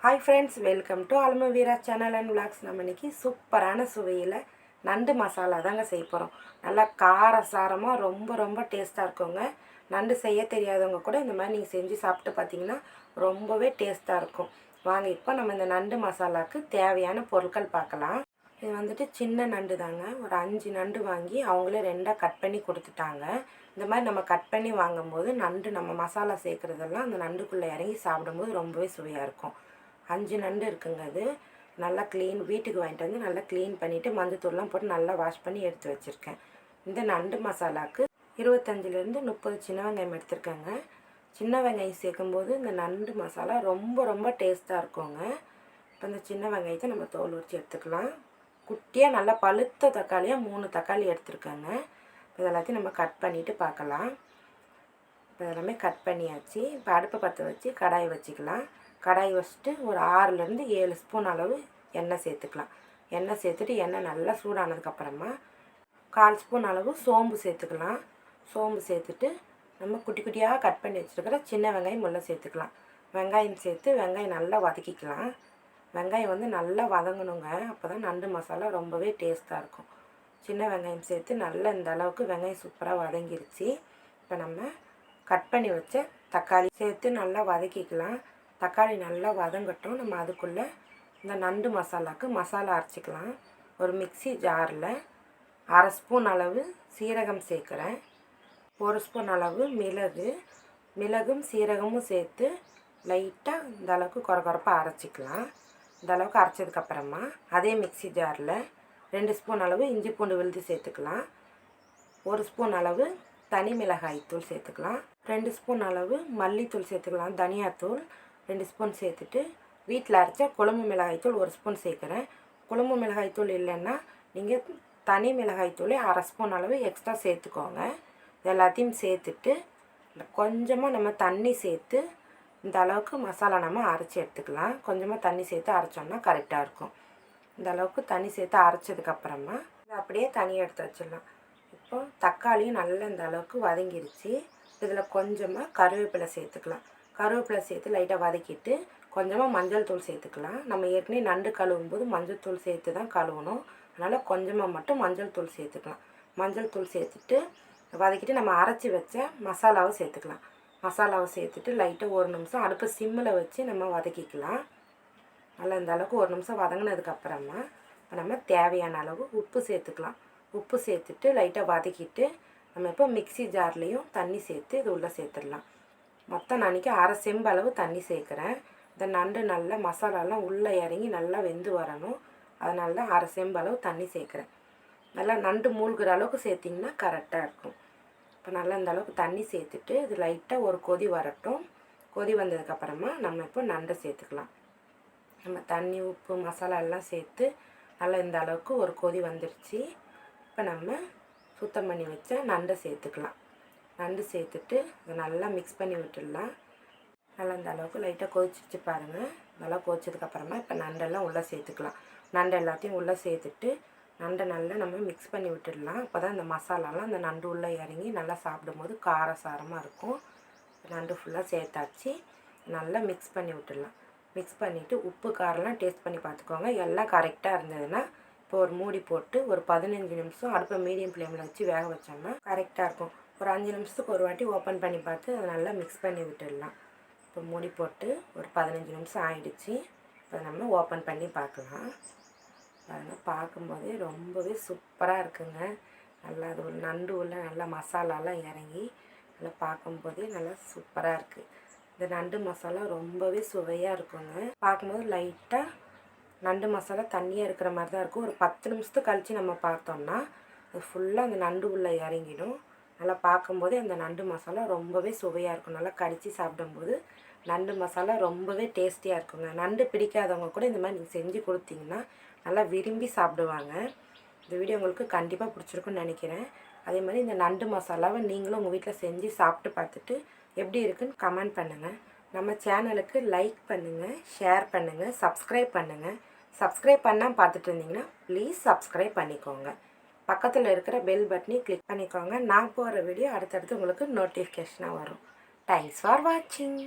Hi friends, welcome to Alma Veera channel and vlogs. நம்ம இன்னைக்கு சூப்பரான சுவையில் நண்டு மசாலா தாங்க செய்ய போகிறோம். நல்லா காரசாரமாக ரொம்ப டேஸ்ட்டாக இருக்குங்க. நண்டு செய்ய தெரியாதவங்க கூட இந்த மாதிரி நீங்கள் செஞ்சு சாப்பிட்டு பார்த்தீங்கன்னா ரொம்பவே டேஸ்ட்டாக இருக்கும். வாங்க இப்போ நம்ம இந்த நண்டு மசாலாவுக்கு தேவையான பொருட்கள் பார்க்கலாம். இது வந்துட்டு சின்ன நண்டு தாங்க. ஒரு 5 நண்டு வாங்கி அவங்களே 2ஆக கட் பண்ணி கொடுத்துட்டாங்க. இந்த மாதிரி நம்ம கட் பண்ணி வாங்கும்போது நண்டு நம்ம மசாலா சேர்க்குறதெல்லாம் அந்த நண்டுக்குள்ளே இறங்கி சாப்பிடும்போது ரொம்பவே சுவையாக இருக்கும். 5 நண்டு இருக்குங்க. அது நல்லா வீட்டுக்கு வாங்கிட்டு வந்து நல்லா க்ளீன் பண்ணிவிட்டு மஞ்சத்தூள்லாம் போட்டு நல்லா வாஷ் பண்ணி எடுத்து வச்சுருக்கேன். இந்த நண்டு மசாலாவுக்கு 25லேருந்து 30 சின்ன வெங்காயம் எடுத்துருக்கேங்க. சின்ன வெங்காயம் சேர்க்கும்போது இந்த நண்டு மசாலா ரொம்ப டேஸ்ட்டாக இருக்குங்க. இப்போ இந்த சின்ன வெங்காயத்தை நம்ம தோல் உரித்து எடுத்துக்கலாம். குட்டியாக நல்லா பழுத்த தக்காளியாக 3 தக்காளி எடுத்துருக்கேங்க. இப்போ எல்லாத்தையும் நம்ம கட் பண்ணிவிட்டு பார்க்கலாம். இப்போ எல்லாமே கட் பண்ணியாச்சு. இப்போ அடுப்பை பற்ற வச்சு கடாயை வச்சுக்கலாம். கடாய் வச்சுட்டு ஒரு 6லேருந்து 7 ஸ்பூன் அளவு எண்ணெய் சேர்த்துக்கலாம். எண்ணெய் சேர்த்துட்டு எண்ணெய் நல்லா சூடானதுக்கப்புறமா 1/4 ஸ்பூன் அளவு சோம்பு சேர்த்துக்கலாம். சோம்பு சேர்த்துட்டு நம்ம குட்டியாக கட் பண்ணி வச்சுருக்கிற சின்ன வெங்காயம் உள்ளே சேர்த்துக்கலாம். வெங்காயம் சேர்த்து வெங்காயம் நல்லா வதக்கிக்கலாம். வெங்காயம் வந்து நல்லா வதங்கணுங்க. அப்போ தான் நண்டு மசாலா ரொம்பவே டேஸ்ட்டாக இருக்கும். சின்ன வெங்காயம் சேர்த்து நல்லா இந்த அளவுக்கு வெங்காயம் சூப்பராக வதங்கிருச்சு. இப்போ நம்ம கட் பண்ணி வச்ச தக்காளி சேர்த்து நல்லா வதக்கிக்கலாம். தக்காளி நல்லா வதங்கட்டும். நம்ம அதுக்குள்ளே இந்த நண்டு மசாலாவுக்கு மசாலா அரைச்சிக்கலாம். ஒரு மிக்ஸி ஜாரில் 1/2 ஸ்பூன் அளவு சீரகம் சேர்க்குறேன். 1 ஸ்பூன் அளவு மிளகும் சீரகமும் சேர்த்து லைட்டாக இந்த அளவுக்கு கொரப்பாக அரைச்சிக்கலாம். இந்த அளவுக்கு அரைச்சதுக்கப்புறமா அதே மிக்ஸி ஜாரில் 2 ஸ்பூன் அளவு இஞ்சி பூண்டு விழுது சேர்த்துக்கலாம். 1 ஸ்பூன் அளவு தனி மிளகாய் தூள் சேர்த்துக்கலாம். 2 ஸ்பூன் அளவு மல்லித்தூள் சேர்த்துக்கலாம். தனியாத்தூள் 2 ஸ்பூன் சேர்த்துட்டு வீட்டில் அரைச்ச குழம்பு மிளகாய்த்தூள் 1 ஸ்பூன் சேர்க்குறேன். குழம்பு மிளகாய்த்தூள் இல்லைன்னா நீங்கள் தனி மிளகாய்த்தூளே 1/2 ஸ்பூன் அளவு எக்ஸ்ட்ரா சேர்த்துக்கோங்க. எல்லாத்தையும் சேர்த்துட்டு கொஞ்சமாக நம்ம தண்ணி சேர்த்து இந்த அளவுக்கு மசாலா நம்ம அரைச்சி எடுத்துக்கலாம். கொஞ்சமாக தண்ணி சேர்த்து அரைச்சோம்னா கரெக்டாக இருக்கும். இந்த அளவுக்கு தண்ணி சேர்த்து அரைச்சதுக்கப்புறமா இதை அப்படியே தனியாக எடுத்து வச்சிடலாம். இப்போது தக்காளியும் நல்லா இந்த அளவுக்கு வதங்கிருச்சு. இதில் கொஞ்சமாக கருவேப்பிலை சேர்த்துக்கலாம். கருவேப்பிலை சேர்த்து லைட்டாக வதக்கிட்டு கொஞ்சமாக மஞ்சள் தூள் சேர்த்துக்கலாம். நம்ம ஏற்கனவே நண்டு கழுவும் போது மஞ்சள் தூள் சேர்த்து தான் கழுவணும். அதனால் கொஞ்சமாக மட்டும் மஞ்சள் தூள் சேர்த்துக்கலாம். மஞ்சள் தூள் சேர்த்துட்டு வதக்கிட்டு நம்ம அரைச்சி வச்ச மசாலாவை சேர்த்துக்கலாம். மசாலாவை சேர்த்துட்டு லைட்டாக 1 நிமிஷம் அடுப்பு சிம்மில் வச்சு நம்ம வதக்கிக்கலாம். நல்லா இந்த அளவுக்கு 1 நிமிஷம் வதங்கினதுக்கப்புறமா நம்ம தேவையான அளவு உப்பு சேர்த்துக்கலாம். உப்பு சேர்த்துட்டு லைட்டாக வதக்கிட்டு நம்ம இப்போ மிக்ஸி ஜார்லேயும் தண்ணி சேர்த்து இது உள்ளே சேர்த்துடலாம். மொத்தம் நான் இன்றைக்கி 1/2 செம்பு அளவு தண்ணி சேர்க்குறேன். இந்த நண்டு நல்லா மசாலாலாம் உள்ளே இறங்கி நல்லா வெந்து வரணும். அதனால தான் 1/2 செம்பு அளவு தண்ணி சேர்க்குறேன். நல்லா நண்டு மூழ்கிற அளவுக்கு சேர்த்திங்கன்னா கரெக்டாக இருக்கும். இப்போ நல்லா இந்த அளவுக்கு தண்ணி சேர்த்துட்டு இது லைட்டாக ஒரு கொதி வரட்டும். கொதி வந்ததுக்கப்புறமா நம்ம இப்போ நண்டை சேர்த்துக்கலாம். நம்ம தண்ணி உப்பு மசாலா எல்லாம் சேர்த்து நல்லா இந்த அளவுக்கு ஒரு கொதி வந்துருச்சு. இப்போ நம்ம சுத்தம் பண்ணி வச்ச நண்டை சேர்த்துக்கலாம். நண்டு சேர்த்துட்டு அதை நல்லா மிக்ஸ் பண்ணி விட்டுடலாம். நல்லா இந்த அளவுக்கு லைட்டாக கொதிச்சிச்சு பாருங்கள். நல்லா கொதிச்சதுக்கப்புறமா இப்போ நண்டெல்லாம் உள்ளே சேர்த்துக்கலாம். நண்டு எல்லாத்தையும் உள்ளே சேர்த்துட்டு நண்டை நல்லா நம்ம மிக்ஸ் பண்ணி விட்டுடலாம். அப்போ தான் இந்த மசாலாலாம் அந்த நண்டு உள்ளே இறங்கி நல்லா சாப்பிடும்போது காரசாரமாக இருக்கும். நண்டு ஃபுல்லாக சேர்த்தாச்சு. நல்லா மிக்ஸ் பண்ணி விட்டுடலாம். மிக்ஸ் பண்ணிவிட்டு உப்பு காரெல்லாம் டேஸ்ட் பண்ணி பார்த்துக்கோங்க. எல்லாம் கரெக்டாக இருந்ததுன்னா இப்போ ஒரு மூடி போட்டு ஒரு 15 நிமிஷம் அடுப்பை மீடியம் ஃப்ளேமில் வச்சு வேக வச்சோம்னா கரெக்டாக இருக்கும். ஒரு 5 நிமிஷத்துக்கு ஒரு வாட்டி ஓப்பன் பண்ணி பார்த்து அதை நல்லா மிக்ஸ் பண்ணி விட்டுடலாம். இப்போ மூடி போட்டு ஒரு 15 நிமிஷம் ஆயிடுச்சு. இப்போ நம்ம ஓப்பன் பண்ணி பார்க்கலாம். பாருங்கள், பார்க்கும்போதே ரொம்பவே சூப்பராக இருக்குங்க. நல்லா அது ஒரு நண்டு உள்ள நல்லா மசாலாலாம் இறங்கி நல்லா பார்க்கும்போதே நல்லா சூப்பராக இருக்குது. இந்த நண்டு மசாலா ரொம்பவே சுவையாக இருக்குங்க. பார்க்கும்போது லைட்டாக நண்டு மசாலா தண்ணியாக இருக்கிற மாதிரி தான் இருக்கும். ஒரு 10 நிமிஷத்துக்கு கழித்து நம்ம பார்த்தோம்னா அது ஃபுல்லாக அந்த நண்டு உள்ளே இறங்கிடும். நல்லா பார்க்கும்போதே அந்த நண்டு மசாலா ரொம்பவே சுவையாக இருக்கும். நல்லா கடித்து சாப்பிடும்போது நண்டு மசாலா ரொம்பவே டேஸ்டியாக இருக்குங்க. நண்டு பிடிக்காதவங்க கூட இந்த மாதிரி நீங்கள் செஞ்சு கொடுத்தீங்கன்னா நல்லா விரும்பி சாப்பிடுவாங்க. இந்த வீடியோ உங்களுக்கு கண்டிப்பாக பிடிச்சிருக்குன்னு நினைக்கிறேன். அதே மாதிரி இந்த நண்டு மசாலாவை நீங்களும் உங்கள் வீட்டில் செஞ்சு சாப்பிட்டு பார்த்துட்டு எப்படி இருக்குன்னு கமெண்ட் பண்ணுங்கள். நம்ம சேனலுக்கு லைக் பண்ணுங்கள், ஷேர் பண்ணுங்கள், சப்ஸ்கிரைப் பண்ணுங்கள். சப்ஸ்கிரைப் பண்ணால் பார்த்துட்டு இருந்தீங்கன்னா ப்ளீஸ் சப்ஸ்கிரைப் பண்ணிக்கோங்க. பக்கத்தில் இருக்கிற பெல் பட்டனையும் கிளிக் பண்ணிக்கோங்க. நான் போகிற வீடியோ அடுத்தடுத்து உங்களுக்கு நோட்டிஃபிகேஷனாக வரும். தேங்க்ஸ் ஃபார் வாட்சிங்.